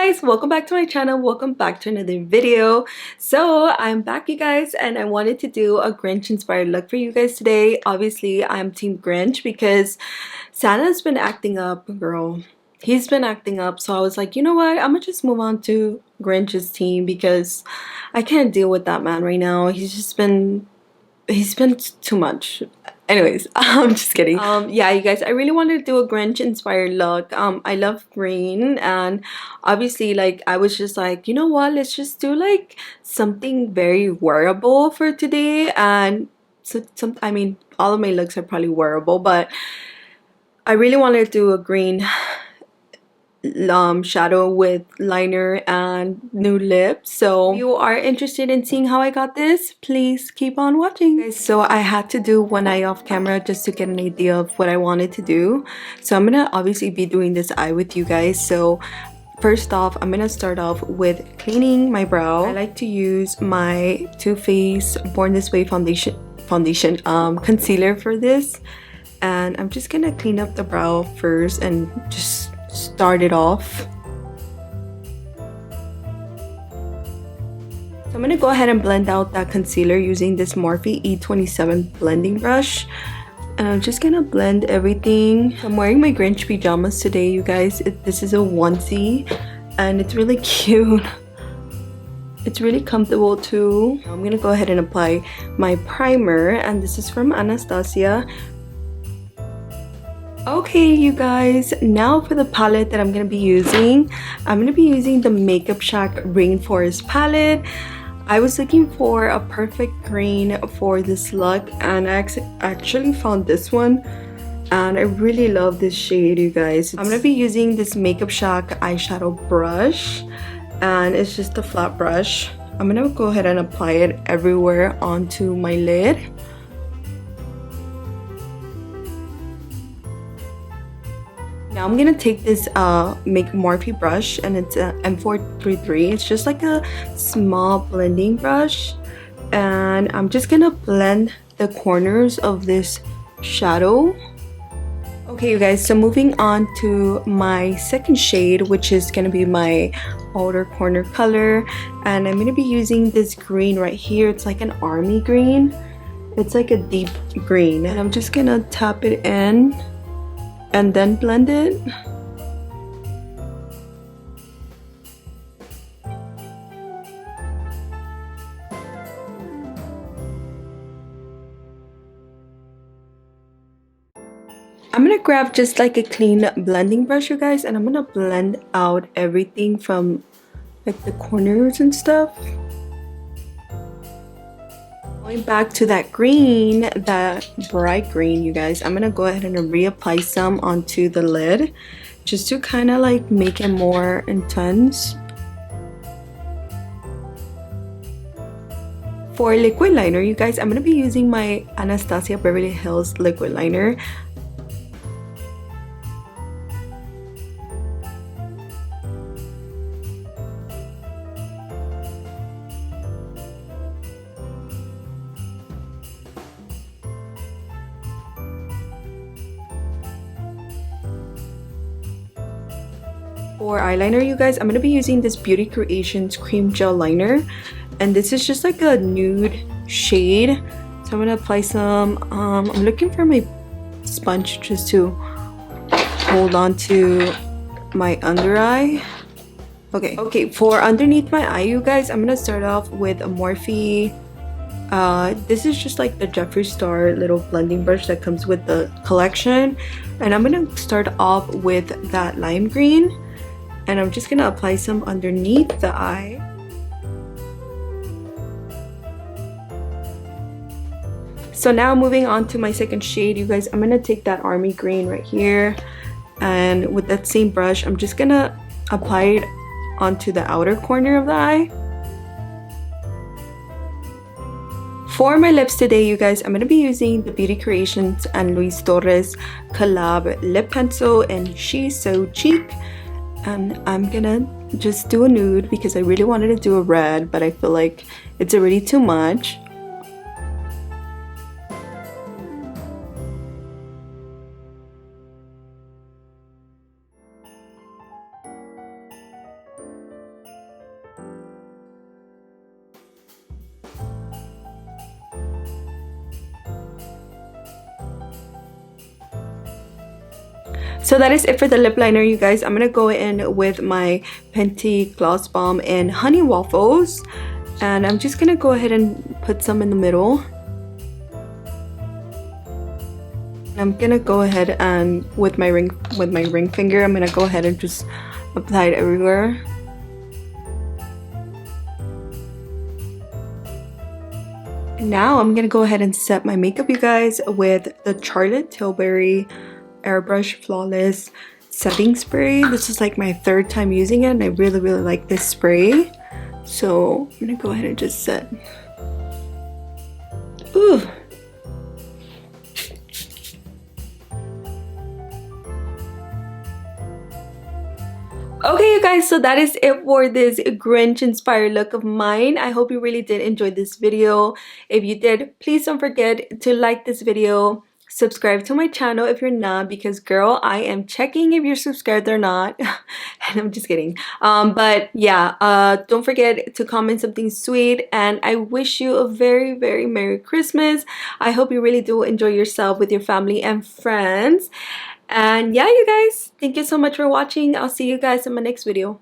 guys, welcome back to my channel. Welcome back to another video. So I'm back, you guys, and I wanted to do a Grinch inspired look for you guys today. Obviously I'm team Grinch because Santa's been acting up, girl. He's been acting up, so I was like, you know what, I'm gonna just move on to Grinch's team because I can't deal with that man right now. He's been too much. Anyways, I'm just kidding. Yeah, you guys, I really wanted to do a Grinch inspired look. I love green, and obviously, like, I was just like, you know what, let's just do like something very wearable for today. And so I mean, all of my looks are probably wearable, but I really wanted to do a green shadow with liner and nude lips. So if you are interested in seeing how I got this, please keep on watching. Okay, so I had to do one eye off camera just to get an idea of what I wanted to do. So I'm gonna obviously be doing this eye with you guys. So first off, I'm gonna start off with cleaning my brow. I like to use my Too Faced Born This Way foundation concealer for this, and I'm just gonna clean up the brow first and just start it off. So I'm gonna go ahead and blend out that concealer using this Morphe E27 blending brush, and I'm just gonna blend everything. I'm wearing my Grinch pajamas today, you guys. This is a onesie and it's really cute. It's really comfortable too. I'm gonna go ahead and apply my primer, and this is from Anastasia. Okay, you guys, now for the palette that I'm going to be using. I'm going to be using the Makeup Shack Rainforest palette. I was looking for a perfect green for this look, and I actually found this one, and I really love this shade, you guys. I'm going to be using this Makeup Shack eyeshadow brush, and it's just a flat brush. I'm going to go ahead and apply it everywhere onto my lid. Now I'm gonna take this Morphe brush, and it's a M433. It's just like a small blending brush, and I'm just gonna blend the corners of this shadow. Okay, you guys, so moving on to my second shade, which is gonna be my outer corner color, and I'm gonna be using this green right here. It's like an army green. It's like a deep green, and I'm just gonna tap it in and then blend it. I'm gonna grab just like a clean blending brush, you guys, and I'm gonna blend out everything from like the corners and stuff. Going back to that green, that bright green, you guys, I'm gonna go ahead and reapply some onto the lid just to kind of like make it more intense. For liquid liner, you guys, I'm gonna be using my Anastasia Beverly Hills liquid liner. For eyeliner, you guys, I'm going to be using this BeautyCreations cream gel liner, and this is just like a nude shade. So I'm going to apply some. I'm looking for my sponge just to hold on to my under eye. Okay, for underneath my eye, you guys, I'm going to start off with a Morphe. This is just like the Jeffree Star little blending brush that comes with the collection, and I'm going to start off with that lime green. And I'm just gonna apply some underneath the eye. So now moving on to my second shade, you guys, I'm gonna take that army green right here, and with that same brush, I'm just gonna apply it onto the outer corner of the eye. For my lips today, you guys, I'm gonna be using the BeautyCreations and Luis Torres collab lip pencil, and she's so chic. And I'm gonna just do a nude because I really wanted to do a red, but I feel like it's already too much. So that is it for the lip liner, you guys. I'm gonna go in with my Fenty Gloss Bomb in Honey Waffles, and I'm just gonna go ahead and put some in the middle. I'm gonna go ahead and with my ring finger, I'm gonna go ahead and just apply it everywhere. Now I'm gonna go ahead and set my makeup, you guys, with the Charlotte Tilbury Airbrush Flawless Setting Spray. This is like my third time using it, and I really like this spray. So I'm gonna go ahead and just set. Ooh. Okay, you guys, so that is it for this Grinch inspired look of mine. I hope you really did enjoy this video. If you did, please don't forget to like this video, subscribe to my channel if you're not, because girl, I am checking if you're subscribed or not. And I'm just kidding. But yeah, don't forget to comment something sweet, and I wish you a very Merry Christmas. I hope you really do enjoy yourself with your family and friends. And yeah, you guys, thank you so much for watching. I'll see you guys in my next video.